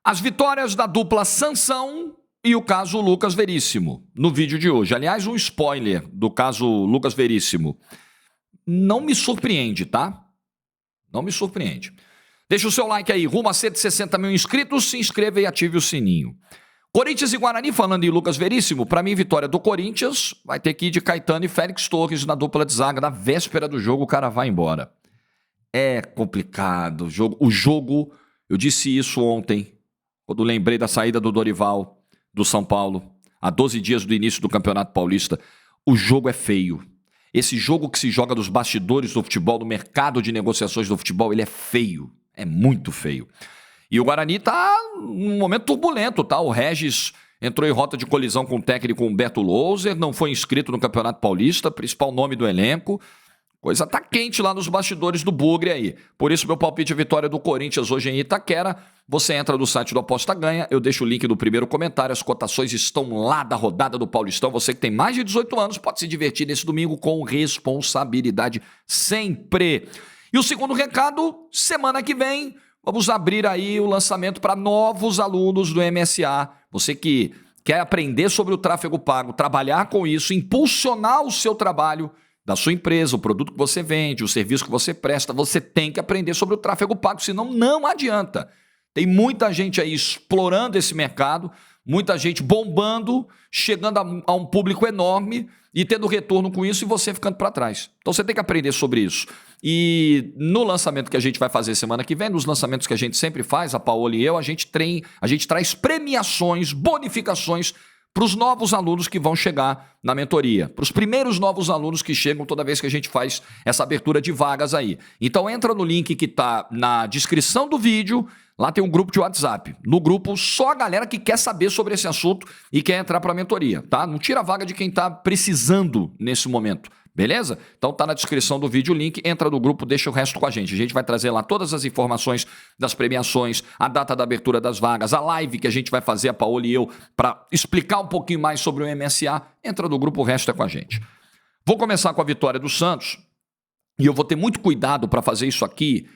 As vitórias da dupla Sansão e o caso Lucas Veríssimo no vídeo de hoje. Aliás, um spoiler do caso Lucas Veríssimo. Não me surpreende, tá? Não me surpreende. Deixa o seu like aí, rumo a 160 mil inscritos, se inscreva e ative o sininho. Corinthians e Guarani, falando em Lucas Veríssimo, para mim, vitória do Corinthians, vai ter que ir de Caetano e Félix Torres na dupla de zaga. Na véspera do jogo, o cara vai embora. É complicado. O jogo, eu disse isso ontem, quando lembrei da saída do Dorival, do São Paulo, há 12 dias do início do Campeonato Paulista. O jogo é feio. Esse jogo que se joga dos bastidores do futebol, do mercado de negociações do futebol, ele é feio. É muito feio. E o Guarani tá num momento turbulento, tá? O Regis entrou em rota de colisão com o técnico Humberto Louser, não foi inscrito no Campeonato Paulista, principal nome do elenco. Coisa tá quente lá nos bastidores do Bugre aí. Por isso, meu palpite é vitória do Corinthians hoje em Itaquera. Você entra no site do Aposta Ganha, eu deixo o link no primeiro comentário. As cotações estão lá da rodada do Paulistão. Você que tem mais de 18 anos pode se divertir nesse domingo com responsabilidade sempre. E o segundo recado, semana que vem, vamos abrir aí o lançamento para novos alunos do MSA. Você que quer aprender sobre o tráfego pago, trabalhar com isso, impulsionar o seu trabalho da sua empresa, o produto que você vende, o serviço que você presta, você tem que aprender sobre o tráfego pago, senão não adianta. Tem muita gente aí explorando esse mercado, muita gente bombando, chegando a um público enorme e tendo retorno com isso e você ficando para trás. Então você tem que aprender sobre isso. E no lançamento que a gente vai fazer semana que vem, nos lançamentos que a gente sempre faz, a Paola e eu, a gente traz premiações, bonificações para os novos alunos que vão chegar na mentoria, para os primeiros novos alunos que chegam toda vez que a gente faz essa abertura de vagas aí. Então entra no link que está na descrição do vídeo, lá tem um grupo de WhatsApp. No grupo, só a galera que quer saber sobre esse assunto e quer entrar para a mentoria, tá? Não tira a vaga de quem está precisando nesse momento. Beleza? Então tá na descrição do vídeo o link, entra no grupo, deixa o resto com a gente. A gente vai trazer lá todas as informações das premiações, a data da abertura das vagas, a live que a gente vai fazer, a Paola e eu, para explicar um pouquinho mais sobre o MSA. Entra no grupo, o resto é com a gente. Vou começar com a vitória do Santos, e eu vou ter muito cuidado para fazer isso aqui,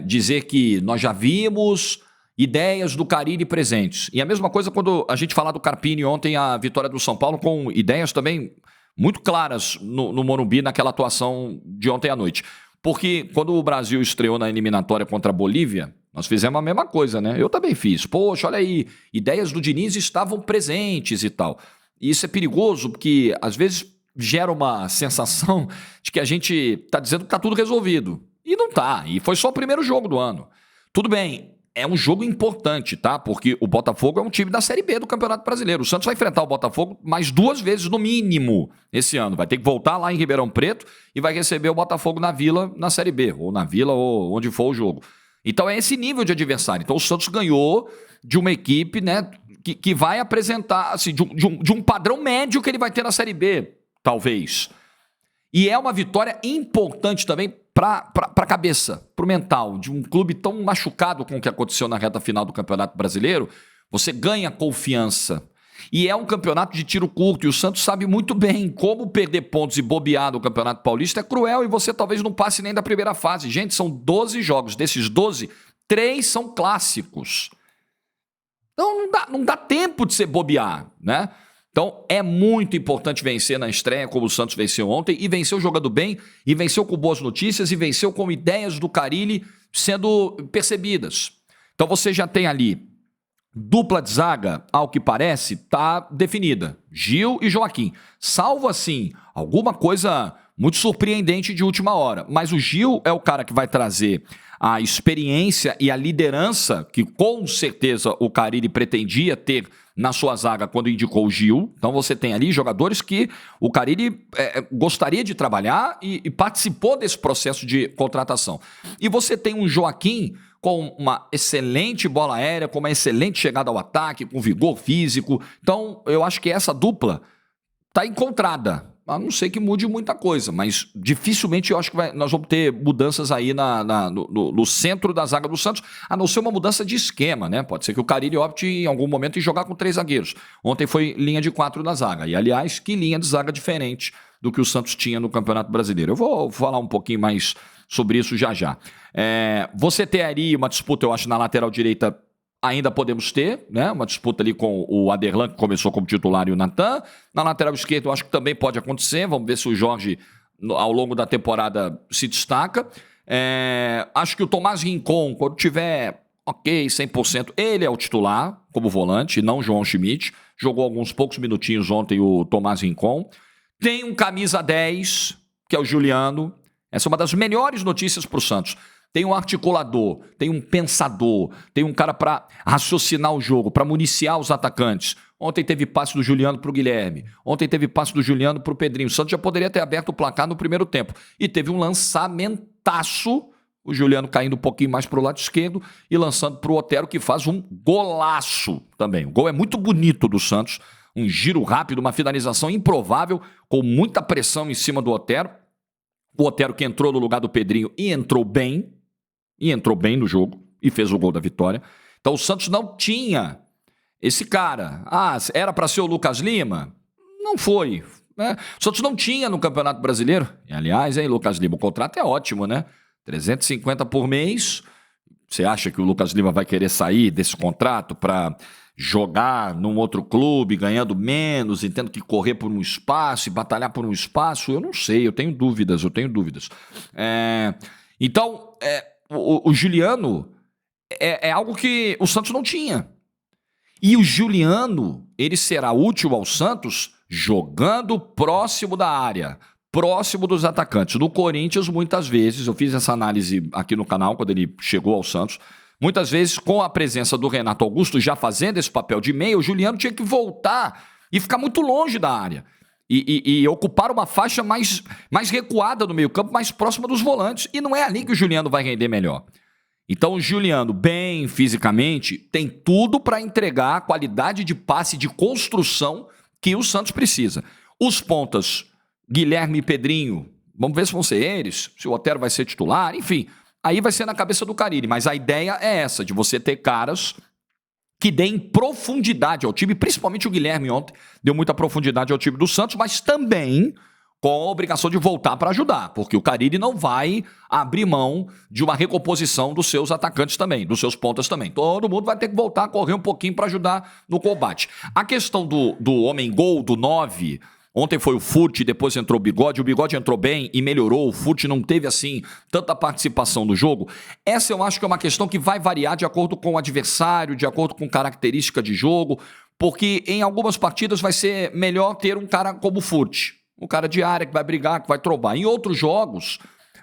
dizer que nós já vimos ideias do Carille presentes. E a mesma coisa quando a gente falar do Carpini ontem, a vitória do São Paulo, com ideias também muito claras no Morumbi, naquela atuação de ontem à noite. Porque quando o Brasil estreou na eliminatória contra a Bolívia, nós fizemos a mesma coisa, né? Eu também fiz. Poxa, olha aí, ideias do Diniz estavam presentes e tal. E isso é perigoso porque, às vezes, gera uma sensação de que a gente está dizendo que está tudo resolvido. E não tá. E foi só o primeiro jogo do ano. Tudo bem. É um jogo importante, tá? Porque o Botafogo é um time da Série B do Campeonato Brasileiro. O Santos vai enfrentar o Botafogo mais 2 vezes no mínimo esse ano. Vai ter que voltar lá em Ribeirão Preto e vai receber o Botafogo na Vila, na Série B. Ou na Vila, ou onde for o jogo. Então é esse nível de adversário. Então o Santos ganhou de uma equipe, né, que vai apresentar, assim, de um padrão médio que ele vai ter na Série B, talvez. E é uma vitória importante também para a cabeça, para o mental, de um clube tão machucado com o que aconteceu na reta final do Campeonato Brasileiro. Você ganha confiança. E é um campeonato de tiro curto, e o Santos sabe muito bem como perder pontos e bobear no Campeonato Paulista é cruel, e você talvez não passe nem da primeira fase. Gente, são 12 jogos. Desses 12, 3 são clássicos. Então não dá tempo de você bobear, né? Então é muito importante vencer na estreia, como o Santos venceu ontem, e venceu jogando bem, e venceu com boas notícias, e venceu com ideias do Carille sendo percebidas. Então você já tem ali dupla de zaga, ao que parece, está definida. Gil e Joaquim. Salvo, assim, alguma coisa muito surpreendente de última hora. Mas o Gil é o cara que vai trazer a experiência e a liderança que com certeza o Carille pretendia ter na sua zaga quando indicou o Gil. Então você tem ali jogadores que o Carille gostaria de trabalhar e participou desse processo de contratação. E você tem um Joaquim com uma excelente bola aérea, com uma excelente chegada ao ataque, com vigor físico. Então eu acho que essa dupla está encontrada. A não ser que mude muita coisa, mas dificilmente eu acho que nós vamos ter mudanças aí no centro da zaga do Santos, a não ser uma mudança de esquema, né? Pode ser que o Carille opte em algum momento em jogar com 3 zagueiros. Ontem foi linha de 4 na zaga. E, aliás, que linha de zaga diferente do que o Santos tinha no Campeonato Brasileiro. Eu vou falar um pouquinho mais sobre isso já já. Você ter aí uma disputa, eu acho, na lateral direita ainda podemos ter, né? Uma disputa ali com o Aderlan, que começou como titular, e o Natan. Na lateral esquerda, eu acho que também pode acontecer. Vamos ver se o Jorge, ao longo da temporada, se destaca. Acho que o Tomás Rincon, quando tiver 100%, ele é o titular como volante, não o João Schmidt. Jogou alguns poucos minutinhos ontem o Tomás Rincon. Tem um camisa 10, que é o Juliano. Essa é uma das melhores notícias para o Santos. Tem um articulador, tem um pensador, tem um cara para raciocinar o jogo, para municiar os atacantes. Ontem teve passe do Juliano para o Guilherme. Ontem teve passe do Juliano para o Pedrinho. O Santos já poderia ter aberto o placar no primeiro tempo. E teve um lançamentaço, o Juliano caindo um pouquinho mais para o lado esquerdo e lançando para o Otero, que faz um golaço também. O gol é muito bonito do Santos. Um giro rápido, uma finalização improvável, com muita pressão em cima do Otero. O Otero que entrou no lugar do Pedrinho e entrou bem no jogo e fez o gol da vitória. Então o Santos não tinha esse cara. Era para ser o Lucas Lima? Não foi, né? O Santos não tinha no Campeonato Brasileiro. E, aliás, Lucas Lima, o contrato é ótimo, né? 350 por mês. Você acha que o Lucas Lima vai querer sair desse contrato para jogar num outro clube, ganhando menos e tendo que correr por um espaço e batalhar por um espaço? Eu não sei, eu tenho dúvidas. Então, o Juliano é algo que o Santos não tinha. E o Juliano, ele será útil ao Santos jogando próximo da área, próximo dos atacantes. No Corinthians, muitas vezes, eu fiz essa análise aqui no canal quando ele chegou ao Santos, muitas vezes com a presença do Renato Augusto já fazendo esse papel de meia, o Juliano tinha que voltar e ficar muito longe da área. E ocupar uma faixa mais recuada no meio-campo, mais próxima dos volantes. E não é ali que o Juliano vai render melhor. Então o Juliano, bem fisicamente, tem tudo para entregar a qualidade de passe, de construção que o Santos precisa. Os pontas, Guilherme e Pedrinho, vamos ver se vão ser eles, se o Otero vai ser titular, enfim. Aí vai ser na cabeça do Carille, mas a ideia é essa, de você ter caras que deem profundidade ao time, principalmente o Guilherme ontem deu muita profundidade ao time do Santos, mas também com a obrigação de voltar para ajudar, porque o Carille não vai abrir mão de uma recomposição dos seus atacantes também, dos seus pontas também. Todo mundo vai ter que voltar a correr um pouquinho para ajudar no combate. A questão do homem-gol, do 9, ontem foi o Furt, depois entrou o Bigode entrou bem e melhorou, o Furt não teve assim tanta participação no jogo. Essa eu acho que é uma questão que vai variar de acordo com o adversário, de acordo com característica de jogo, porque em algumas partidas vai ser melhor ter um cara como o Furt, um cara de área que vai brigar, que vai trovar. Em outros jogos,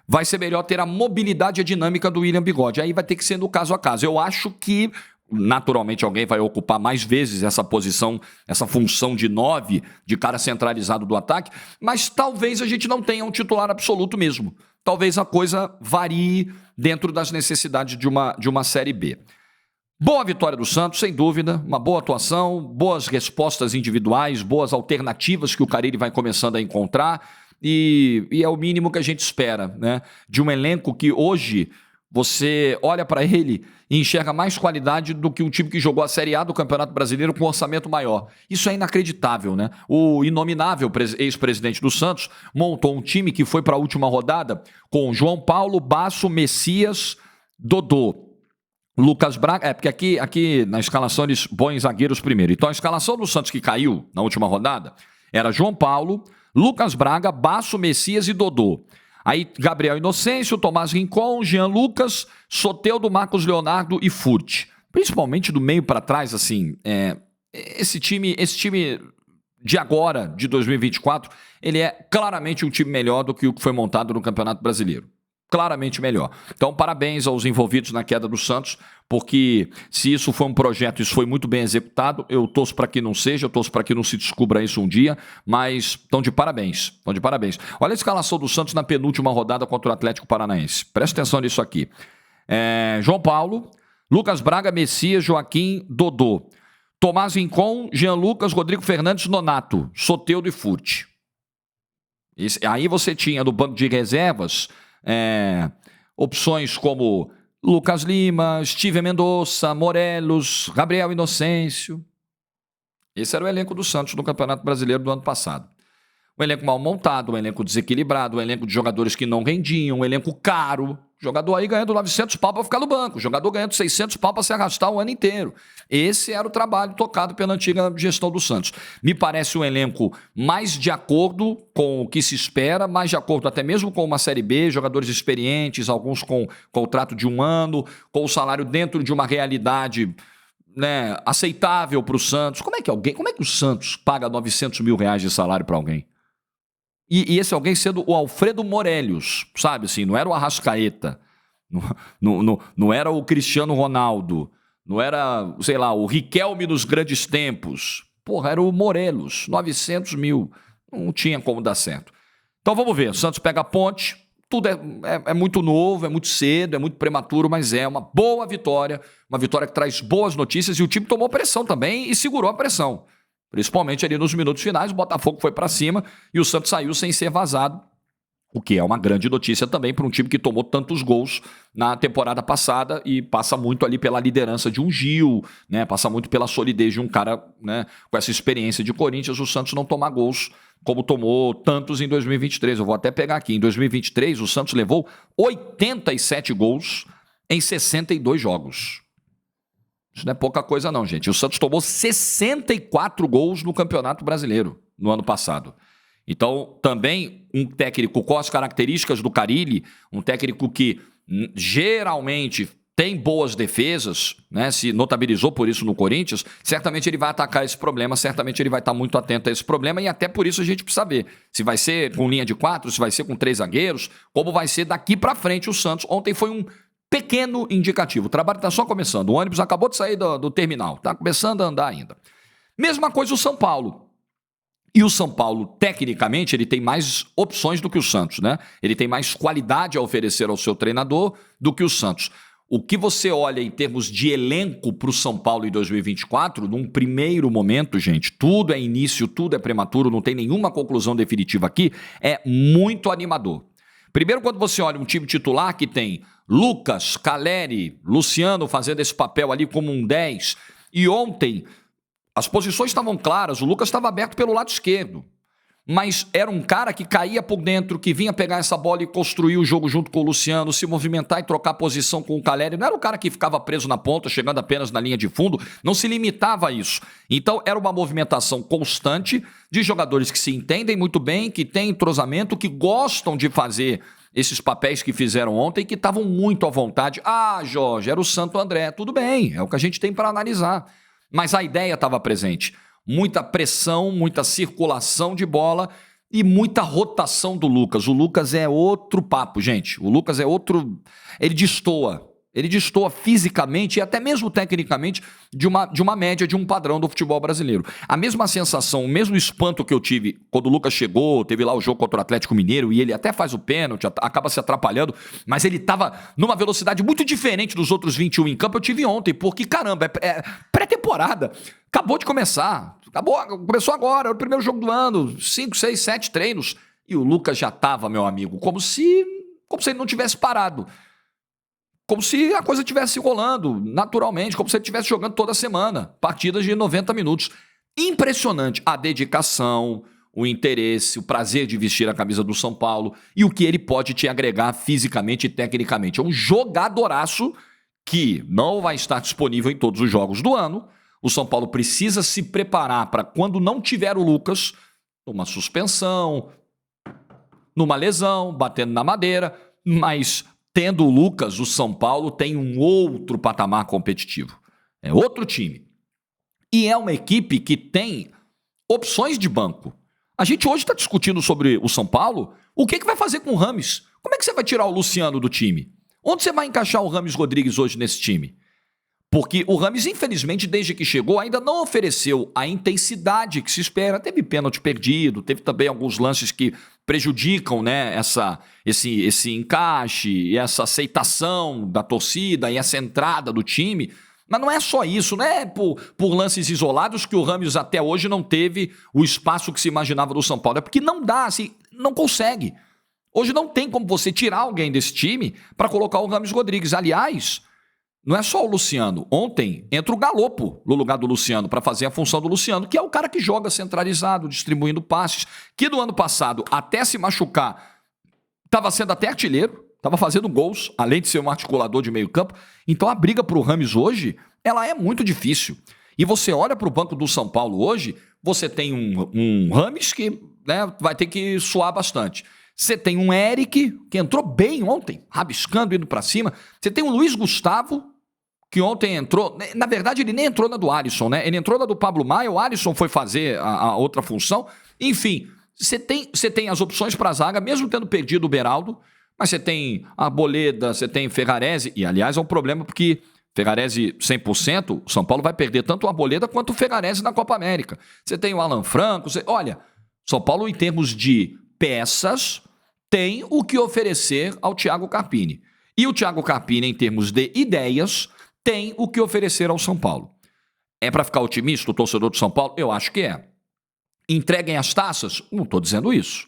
vai ser melhor ter a mobilidade e a dinâmica do William Bigode. Aí vai ter que ser no caso a caso. Eu acho que, naturalmente, alguém vai ocupar mais vezes essa posição, essa função de 9, de cara centralizado do ataque, mas talvez a gente não tenha um titular absoluto mesmo. Talvez a coisa varie dentro das necessidades de uma Série B. Boa vitória do Santos, sem dúvida, uma boa atuação, boas respostas individuais, boas alternativas que o Carille vai começando a encontrar e é o mínimo que a gente espera, né? De um elenco que hoje você olha para ele e enxerga mais qualidade do que um time que jogou a Série A do Campeonato Brasileiro com um orçamento maior. Isso é inacreditável, né? O inominável ex-presidente do Santos montou um time que foi para a última rodada com João Paulo, Basso, Messias, Dodô, Lucas Braga, porque aqui na escalação eles põem zagueiros primeiro. Então a escalação do Santos que caiu na última rodada era João Paulo, Lucas Braga, Basso, Messias e Dodô. Aí Gabriel Inocêncio, Tomás Rincon, Jean Lucas, Soteldo, Marcos Leonardo e Furt. Principalmente do meio para trás, assim, esse time de agora, de 2024, ele é claramente um time melhor do que o que foi montado no Campeonato Brasileiro. Claramente melhor. Então, parabéns aos envolvidos na queda do Santos, porque se isso foi um projeto, isso foi muito bem executado, eu torço para que não seja, eu torço para que não se descubra isso um dia, mas estão de parabéns, Olha a escalação do Santos na penúltima rodada contra o Atlético Paranaense. Presta atenção nisso aqui. João Paulo, Lucas Braga, Messias, Joaquim, Dodô, Tomás Rincon, Jean Lucas, Rodrigo Fernandes, Nonato, Soteldo e Furt. Aí você tinha no banco de reservas opções como Lucas Lima, Steven Mendonça, Morelos, Gabriel Inocêncio. Esse era o elenco do Santos no Campeonato Brasileiro do ano passado. Um elenco mal montado, um elenco desequilibrado, um elenco de jogadores que não rendiam, um elenco caro. Jogador aí ganhando 900 pau para ficar no banco, jogador ganhando 600 pau para se arrastar o ano inteiro. Esse era o trabalho tocado pela antiga gestão do Santos. Me parece um elenco mais de acordo com o que se espera, mais de acordo até mesmo com uma Série B, jogadores experientes, alguns com contrato de 1 ano, com o salário dentro de uma realidade, né, aceitável para o Santos. Como é que o Santos paga 900 mil reais de salário para alguém? E esse alguém sendo o Alfredo Morelos, sabe assim, não era o Arrascaeta, não era o Cristiano Ronaldo, não era, sei lá, o Riquelme dos grandes tempos. Porra, era o Morelos, 900 mil, não tinha como dar certo. Então vamos ver, o Santos pega a Ponte, tudo é muito novo, é muito cedo, é muito prematuro, mas é uma boa vitória, uma vitória que traz boas notícias e o time tomou pressão também e segurou a pressão. Principalmente ali nos minutos finais, o Botafogo foi para cima e o Santos saiu sem ser vazado, o que é uma grande notícia também para um time que tomou tantos gols na temporada passada e passa muito ali pela liderança de um Gil, né? Passa muito pela solidez de um cara, né, com essa experiência de Corinthians, o Santos não tomar gols como tomou tantos em 2023. Eu vou até pegar aqui, em 2023 o Santos levou 87 gols em 62 jogos. Isso não é pouca coisa não, gente. O Santos tomou 64 gols no Campeonato Brasileiro no ano passado. Então, também um técnico com as características do Carille, um técnico que geralmente tem boas defesas, né, se notabilizou por isso no Corinthians, certamente ele vai atacar esse problema, certamente ele vai estar muito atento a esse problema e até por isso a gente precisa ver se vai ser com linha de 4, se vai ser com 3 zagueiros, como vai ser daqui para frente o Santos. Ontem foi um pequeno indicativo. O trabalho está só começando. O ônibus acabou de sair do terminal. Está começando a andar ainda. Mesma coisa o São Paulo. E o São Paulo, tecnicamente, ele tem mais opções do que o Santos, né? Ele tem mais qualidade a oferecer ao seu treinador do que o Santos. O que você olha em termos de elenco para o São Paulo em 2024, num primeiro momento, gente, tudo é início, tudo é prematuro, não tem nenhuma conclusão definitiva aqui, é muito animador. Primeiro, quando você olha um time titular que tem Lucas, Caleri, Luciano fazendo esse papel ali como um 10, e ontem as posições estavam claras, o Lucas estava aberto pelo lado esquerdo, mas era um cara que caía por dentro, que vinha pegar essa bola e construir o jogo junto com o Luciano, se movimentar e trocar posição com o Caleri. Não era o cara que ficava preso na ponta, chegando apenas na linha de fundo, não se limitava a isso. Então era uma movimentação constante de jogadores que se entendem muito bem, que têm entrosamento, que gostam de fazer esses papéis que fizeram ontem, que estavam muito à vontade. Ah, Jorge, era o Santo André. Tudo bem, é o que a gente tem para analisar. Mas a ideia estava presente. Muita pressão, muita circulação de bola e muita rotação do Lucas. O Lucas é outro papo, gente. O Lucas é outro... Ele destoa. Ele destoa fisicamente e até mesmo tecnicamente de uma média, de um padrão do futebol brasileiro. A mesma sensação, o mesmo espanto que eu tive quando o Lucas chegou, teve lá o jogo contra o Atlético Mineiro e ele até faz o pênalti, acaba se atrapalhando, mas ele estava numa velocidade muito diferente dos outros 21 em campo. Eu tive ontem, porque caramba, é pré-temporada. Acabou de começar. Começou agora, é o primeiro jogo do ano, 5, 6, 7 treinos. E o Lucas já estava, meu amigo, como se ele não tivesse parado. Como se a coisa estivesse rolando naturalmente, como se ele estivesse jogando toda semana, partidas de 90 minutos. Impressionante a dedicação, o interesse, o prazer de vestir a camisa do São Paulo e o que ele pode te agregar fisicamente e tecnicamente. É um jogadoraço que não vai estar disponível em todos os jogos do ano. O São Paulo precisa se preparar para quando não tiver o Lucas, numa suspensão, numa lesão, batendo na madeira, mas... Tendo o Lucas, o São Paulo tem um outro patamar competitivo. É outro time. E é uma equipe que tem opções de banco. A gente hoje está discutindo sobre o São Paulo. O que vai fazer com o Rames? Como é que você vai tirar o Luciano do time? Onde você vai encaixar o Rames Rodrigues hoje nesse time? Porque o Rames, infelizmente, desde que chegou, ainda não ofereceu a intensidade que se espera. Teve pênalti perdido, teve também alguns lances que prejudicam, né, esse encaixe e essa aceitação da torcida e essa entrada do time. Mas não é só isso, não é por lances isolados que o Rames até hoje não teve o espaço que se imaginava do São Paulo. É porque não dá, assim, não consegue. Hoje não tem como você tirar alguém desse time para colocar o Rames Rodrigues. Aliás, não é só o Luciano. Ontem entra o Galopo no lugar do Luciano para fazer a função do Luciano, que é o cara que joga centralizado, distribuindo passes, que do ano passado, até se machucar, estava sendo até artilheiro, estava fazendo gols, além de ser um articulador de meio campo. Então a briga para o Rames hoje, ela é muito difícil. E você olha para o banco do São Paulo hoje, você tem um Rames que, né, vai ter que suar bastante. Você tem um Eric, que entrou bem ontem, rabiscando, indo para cima. Você tem o Luiz Gustavo, que ontem entrou. Na verdade, ele nem entrou na do Alisson, né? Ele entrou na do Pablo Maia, o Alisson foi fazer a outra função. Enfim, você tem as opções para a zaga, mesmo tendo perdido o Beraldo, mas você tem a Arboleda, você tem Ferrarese, e aliás é um problema porque Ferrarese 100%, o São Paulo vai perder tanto o Arboleda quanto o Ferrarese na Copa América. Você tem o Alan Franco, olha, São Paulo em termos de peças tem o que oferecer ao Thiago Carpini. E o Thiago Carpini, em termos de ideias, tem o que oferecer ao São Paulo. É para ficar otimista o torcedor do São Paulo? Eu acho que é. Entreguem as taças? Não estou dizendo isso.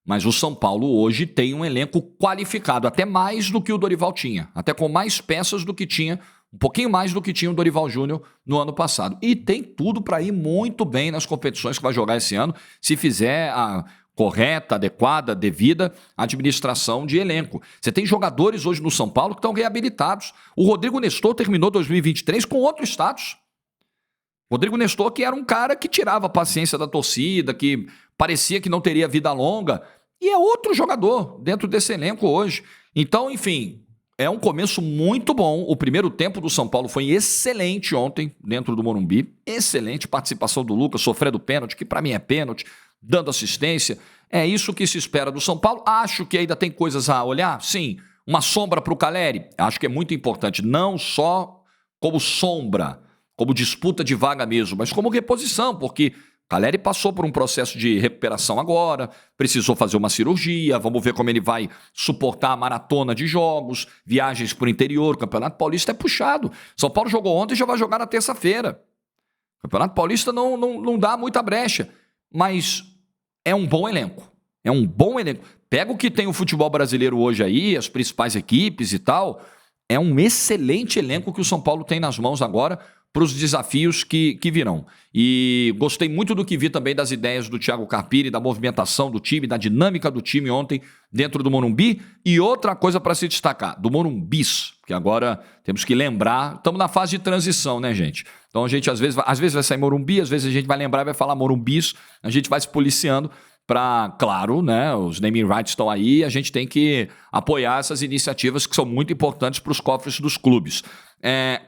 Mas o São Paulo hoje tem um elenco qualificado, até mais do que o Dorival tinha. Até com mais peças do que tinha, um pouquinho mais do que tinha o Dorival Júnior no ano passado. E tem tudo para ir muito bem nas competições que vai jogar esse ano, se fizer a correta, adequada, devida administração de elenco. Você tem jogadores hoje no São Paulo que estão reabilitados. O Rodrigo Nestor terminou 2023 com outro status. Rodrigo Nestor, que era um cara que tirava a paciência da torcida, que parecia que não teria vida longa, e é outro jogador dentro desse elenco hoje. Então, enfim, é um começo muito bom. O primeiro tempo do São Paulo foi excelente ontem, dentro do Morumbi. Excelente participação do Lucas, sofrendo pênalti, que para mim é pênalti, dando assistência. É isso que se espera do São Paulo. Acho que ainda tem coisas a olhar. Sim, uma sombra para o Caleri. Acho que é muito importante, não só como sombra, como disputa de vaga mesmo, mas como reposição, porque Caleri passou por um processo de recuperação agora, precisou fazer uma cirurgia, vamos ver como ele vai suportar a maratona de jogos, viagens para o interior, o Campeonato Paulista é puxado. São Paulo jogou ontem e já vai jogar na terça-feira. O Campeonato Paulista não dá muita brecha, mas é um bom elenco. É um bom elenco. Pega o que tem o futebol brasileiro hoje aí, as principais equipes e tal, é um excelente elenco que o São Paulo tem nas mãos agora para os desafios que virão. E gostei muito do que vi também das ideias do Thiago Carpini, da movimentação do time, da dinâmica do time ontem dentro do Morumbi. E outra coisa para se destacar, do Morumbis, que agora temos que lembrar, estamos na fase de transição, né, gente? Então a gente às vezes vai sair Morumbi, às vezes a gente vai lembrar e vai falar Morumbis, a gente vai se policiando para, claro, né, os naming rights estão aí, a gente tem que apoiar essas iniciativas que são muito importantes para os cofres dos clubes.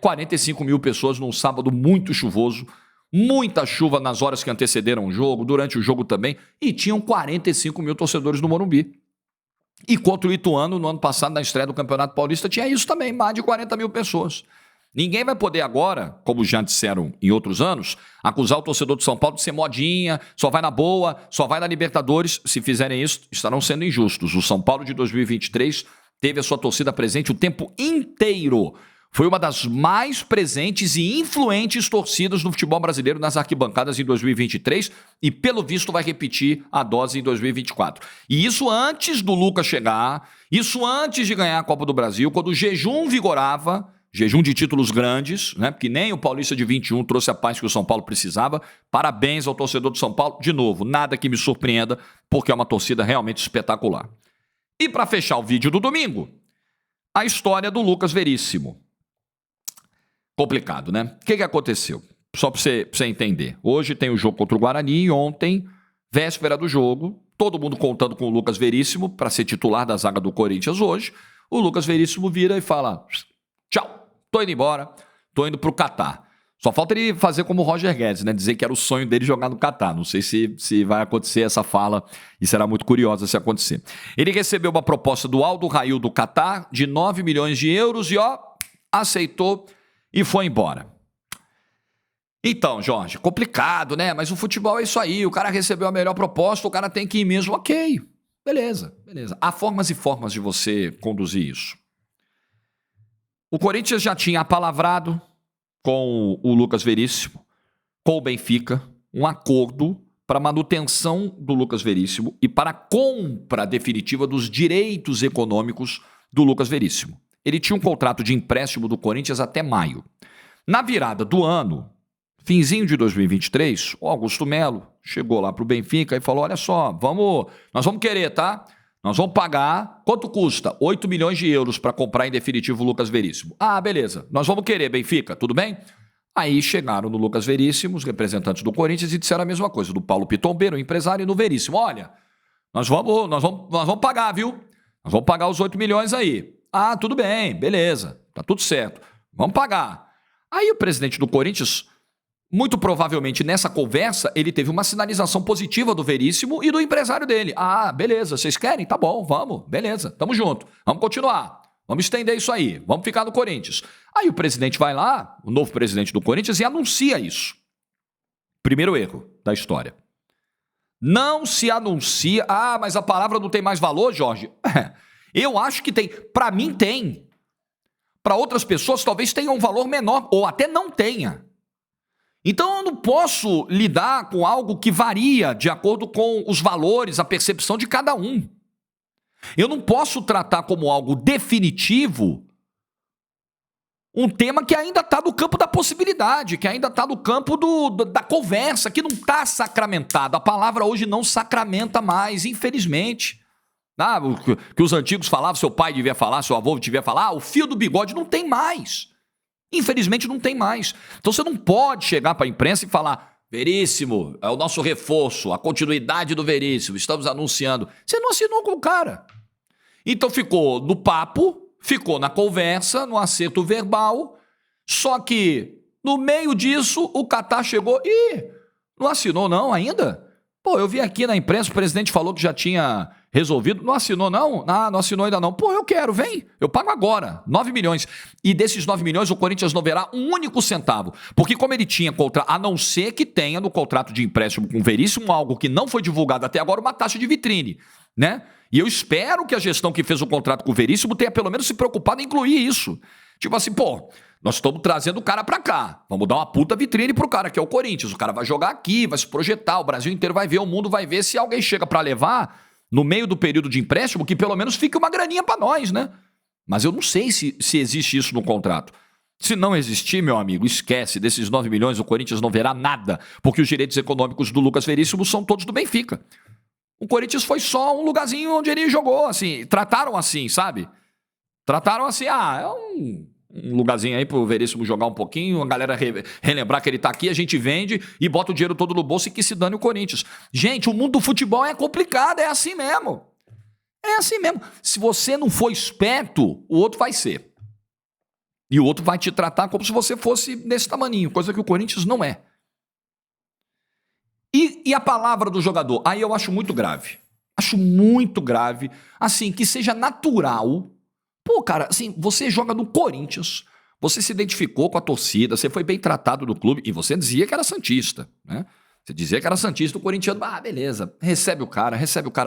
45 mil pessoas num sábado muito chuvoso, muita chuva nas horas que antecederam o jogo, durante o jogo também, e tinham 45 mil torcedores no Morumbi. E contra o Ituano, no ano passado, na estreia do Campeonato Paulista, tinha isso também, mais de 40 mil pessoas. Ninguém vai poder agora, como já disseram em outros anos, acusar o torcedor de São Paulo de ser modinha, só vai na boa, só vai na Libertadores. Se fizerem isso, estarão sendo injustos. O São Paulo de 2023 teve a sua torcida presente o tempo inteiro. Foi uma das mais presentes e influentes torcidas no futebol brasileiro nas arquibancadas em 2023 e, pelo visto, vai repetir a dose em 2024. E isso antes do Lucas chegar, isso antes de ganhar a Copa do Brasil, quando o jejum vigorava, jejum de títulos grandes, né? Porque nem o Paulista de 21 trouxe a paz que o São Paulo precisava. Parabéns ao torcedor do São Paulo. De novo, nada que me surpreenda, porque é uma torcida realmente espetacular. E para fechar o vídeo do domingo, a história do Lucas Veríssimo. Complicado, né? O que aconteceu? Só para você entender. Hoje tem o jogo contra o Guarani e ontem, véspera do jogo, todo mundo contando com o Lucas Veríssimo para ser titular da zaga do Corinthians hoje. O Lucas Veríssimo vira e fala: tchau, tô indo embora, tô indo pro Catar. Só falta ele fazer como o Roger Guedes, né? Dizer que era o sonho dele jogar no Catar. Não sei se vai acontecer essa fala e será muito curiosa se acontecer. Ele recebeu uma proposta do Al Rail do Catar de 9 milhões de euros e aceitou e foi embora. Então, Jorge, complicado, né? Mas o futebol é isso aí. O cara recebeu a melhor proposta, o cara tem que ir mesmo. Ok, beleza. Há formas e formas de você conduzir isso. O Corinthians já tinha apalavrado com o Lucas Veríssimo, com o Benfica, um acordo para manutenção do Lucas Veríssimo e para a compra definitiva dos direitos econômicos do Lucas Veríssimo. ele tinha um contrato de empréstimo do Corinthians até maio. Na virada do ano, finzinho de 2023, o Augusto Melo chegou lá pro Benfica e falou, olha só, nós vamos querer, tá? Nós vamos pagar, quanto custa? 8 milhões de euros para comprar em definitivo o Lucas Veríssimo. Ah, beleza, nós vamos querer, Benfica, tudo bem? Aí chegaram no Lucas Veríssimo, os representantes do Corinthians, e disseram a mesma coisa, do Paulo Pitombeiro, o empresário, e no Veríssimo. Olha, nós vamos pagar, viu? Nós vamos pagar os 8 milhões aí. Ah, tudo bem, beleza, tá tudo certo, vamos pagar. Aí o presidente do Corinthians, muito provavelmente nessa conversa, ele teve uma sinalização positiva do Veríssimo e do empresário dele. Ah, beleza, vocês querem? Tá bom, vamos, beleza, tamo junto, vamos continuar, vamos estender isso aí, vamos ficar no Corinthians. Aí o presidente vai lá, o novo presidente do Corinthians, e anuncia isso. Primeiro erro da história. Não se anuncia... Ah, mas a palavra não tem mais valor, Jorge? Eu acho que tem. Para mim tem. Para outras pessoas talvez tenha um valor menor, ou até não tenha. Então eu não posso lidar com algo que varia de acordo com os valores, a percepção de cada um. Eu não posso tratar como algo definitivo um tema que ainda está no campo da possibilidade, que ainda está no campo da conversa, que não está sacramentado. A palavra hoje não sacramenta mais, infelizmente. Ah, o que os antigos falavam, seu pai devia falar, seu avô devia falar, o fio do bigode não tem mais. Infelizmente não tem mais. Então você não pode chegar para a imprensa e falar, Veríssimo, é o nosso reforço, a continuidade do Veríssimo, estamos anunciando. Você não assinou com o cara. Então ficou no papo, ficou na conversa, no acerto verbal, só que no meio disso o Catar chegou e não assinou não ainda? Pô, eu vi aqui na imprensa, o presidente falou que já tinha resolvido. Não assinou não? Ah, não assinou ainda não. Pô, eu quero, vem. Eu pago agora, 9 milhões. E desses 9 milhões o Corinthians não verá um único centavo. Porque como ele tinha contrato, a não ser que tenha no contrato de empréstimo com o Veríssimo algo que não foi divulgado até agora, uma taxa de vitrine, né? E eu espero que a gestão que fez o contrato com o Veríssimo tenha pelo menos se preocupado em incluir isso. Tipo assim, pô, nós estamos trazendo o cara pra cá. Vamos dar uma puta vitrine pro cara, que é o Corinthians. O cara vai jogar aqui, vai se projetar, o Brasil inteiro vai ver, o mundo vai ver. Se alguém chega pra levar, no meio do período de empréstimo, que pelo menos fique uma graninha pra nós, né? Mas eu não sei se existe isso no contrato. Se não existir, meu amigo, esquece. Desses 9 milhões, o Corinthians não verá nada, porque os direitos econômicos do Lucas Veríssimo são todos do Benfica. O Corinthians foi só um lugarzinho onde ele jogou, assim. Trataram assim, sabe? Trataram assim, é um lugarzinho aí pro Veríssimo jogar um pouquinho, a galera relembrar que ele tá aqui, a gente vende e bota o dinheiro todo no bolso e que se dane o Corinthians. Gente, o mundo do futebol é complicado, é assim mesmo. É assim mesmo. Se você não for esperto, o outro vai ser. E o outro vai te tratar como se você fosse desse tamaninho, coisa que o Corinthians não é. E a palavra do jogador? Aí eu acho muito grave. Acho muito grave, assim, que seja natural. Pô, cara, assim, você joga no Corinthians, você se identificou com a torcida, você foi bem tratado do clube, e você dizia que era santista, né? Você dizia que era santista, o corintiano, beleza, recebe o cara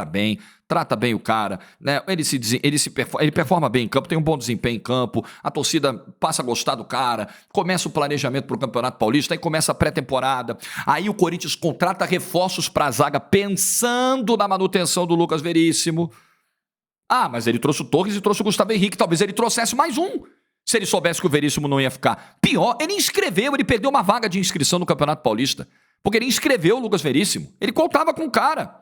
bem, trata bem o cara, né? Ele performa bem em campo, tem um bom desempenho em campo, a torcida passa a gostar do cara, começa o planejamento para o Campeonato Paulista, aí começa a pré-temporada, aí o Corinthians contrata reforços para a zaga pensando na manutenção do Lucas Veríssimo. Ah, mas ele trouxe o Torres e trouxe o Gustavo Henrique, talvez ele trouxesse mais um. Se ele soubesse que o Veríssimo não ia ficar. Pior, ele perdeu uma vaga de inscrição no Campeonato Paulista. Porque ele inscreveu o Lucas Veríssimo. Ele contava com o cara.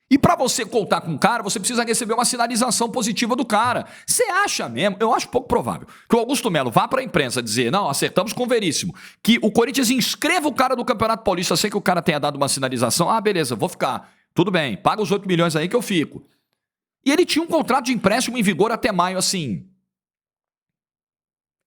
E para você contar com o cara, você precisa receber uma sinalização positiva do cara. Você acha mesmo, eu acho pouco provável, que o Augusto Melo vá para a imprensa dizer, não, acertamos com o Veríssimo, que o Corinthians inscreva o cara do Campeonato Paulista sem que o cara tenha dado uma sinalização. Ah, beleza, vou ficar. Tudo bem, paga os 8 milhões aí que eu fico. E ele tinha um contrato de empréstimo em vigor até maio, assim.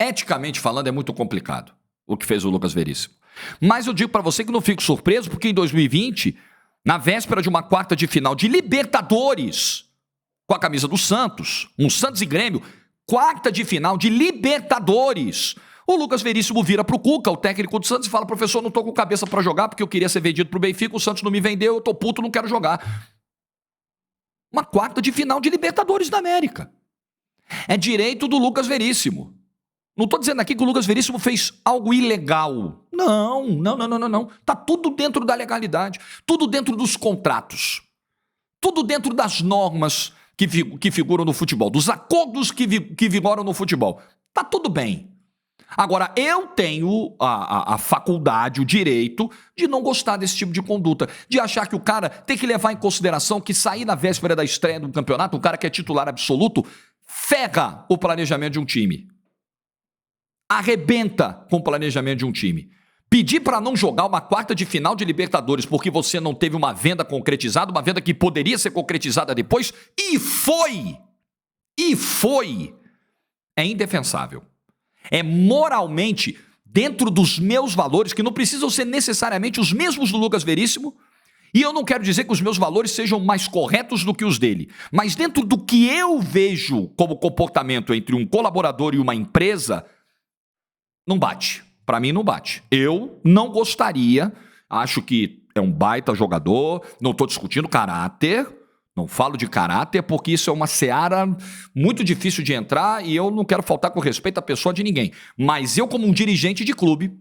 Eticamente falando, é muito complicado o que fez o Lucas Veríssimo. Mas eu digo para você que não fico surpreso, porque em 2020, na véspera de uma quarta de final de Libertadores, com a camisa do Santos, um Santos e Grêmio, quarta de final de Libertadores, o Lucas Veríssimo vira pro Cuca, o técnico do Santos, e fala, professor, não tô com cabeça para jogar, porque eu queria ser vendido pro Benfica, o Santos não me vendeu, eu tô puto, não quero jogar. Uma quarta de final de Libertadores da América. É direito do Lucas Veríssimo. Não estou dizendo aqui que o Lucas Veríssimo fez algo ilegal. Não. Está tudo dentro da legalidade. Tudo dentro dos contratos. Tudo dentro das normas que figuram no futebol, dos acordos que vigoram no futebol. Tá tudo bem. Agora, eu tenho a faculdade, o direito de não gostar desse tipo de conduta, de achar que o cara tem que levar em consideração que sair na véspera da estreia do campeonato, um cara que é titular absoluto, ferra o planejamento de um time. Arrebenta com o planejamento de um time. Pedir para não jogar uma quarta de final de Libertadores porque você não teve uma venda concretizada, uma venda que poderia ser concretizada depois, e foi, é indefensável. É moralmente, dentro dos meus valores, que não precisam ser necessariamente os mesmos do Lucas Veríssimo, e eu não quero dizer que os meus valores sejam mais corretos do que os dele, mas dentro do que eu vejo como comportamento entre um colaborador e uma empresa, não bate. Para mim não bate. Eu não gostaria, acho que é um baita jogador, não estou discutindo caráter, não falo de caráter porque isso é uma seara muito difícil de entrar e eu não quero faltar com respeito à pessoa de ninguém. Mas eu, como um dirigente de clube,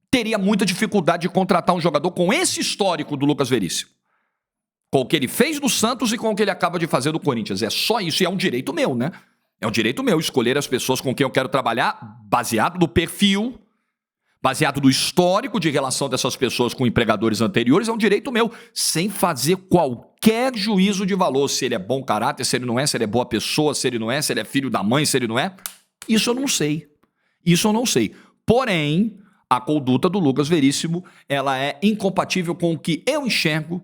teria muita dificuldade de contratar um jogador com esse histórico do Lucas Veríssimo. Com o que ele fez no Santos e com o que ele acaba de fazer no Corinthians. É só isso e é um direito meu, né? É um direito meu escolher as pessoas com quem eu quero trabalhar baseado no perfil, baseado no histórico de relação dessas pessoas com empregadores anteriores, é um direito meu, sem fazer qualquer juízo de valor, se ele é bom caráter, se ele não é, se ele é boa pessoa, se ele não é, se ele é filho da mãe, se ele não é. Isso eu não sei. Isso eu não sei. Porém, a conduta do Lucas Veríssimo, ela é incompatível com o que eu enxergo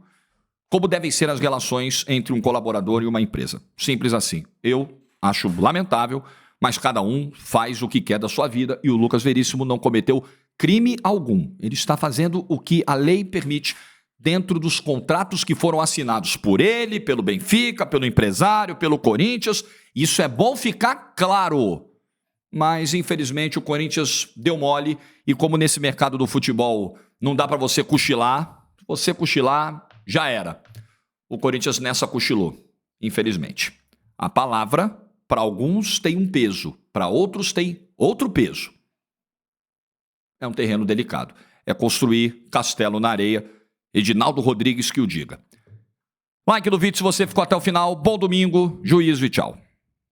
como devem ser as relações entre um colaborador e uma empresa. Simples assim. Eu acho lamentável, mas cada um faz o que quer da sua vida e o Lucas Veríssimo não cometeu crime algum. Ele está fazendo o que a lei permite dentro dos contratos que foram assinados por ele, pelo Benfica, pelo empresário, pelo Corinthians. Isso é bom ficar claro. Mas, infelizmente, o Corinthians deu mole e como nesse mercado do futebol não dá para você cochilar, já era. O Corinthians nessa cochilou, infelizmente. A palavra, para alguns, tem um peso, para outros tem outro peso. É um terreno delicado. É construir castelo na areia. Edinaldo Rodrigues que o diga. Like no vídeo se você ficou até o final. Bom domingo, juízo e tchau.